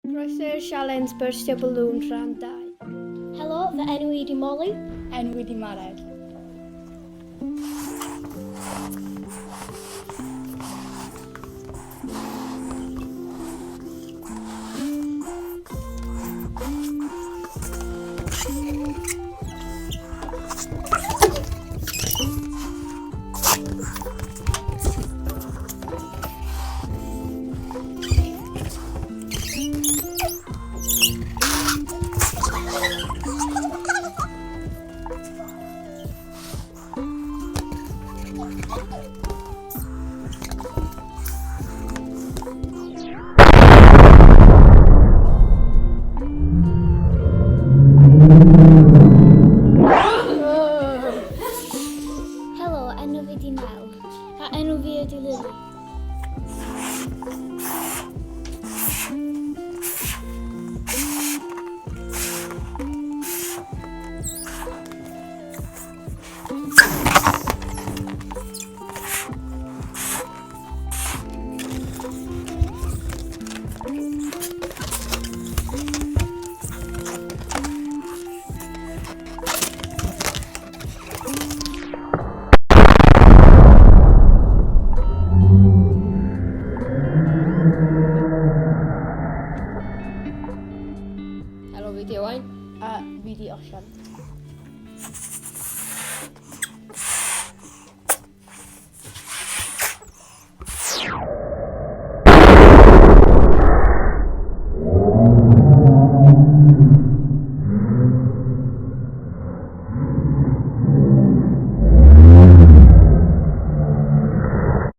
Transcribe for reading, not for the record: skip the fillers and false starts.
Croeso i'r sialens byrstio balŵn rhan 2. Helo, fy enw i di Molly. Enw i di Mared. Helo, enw fi di Mel. A enw fi ydi Lily. Helo, fi di Owain. A fi di Osian.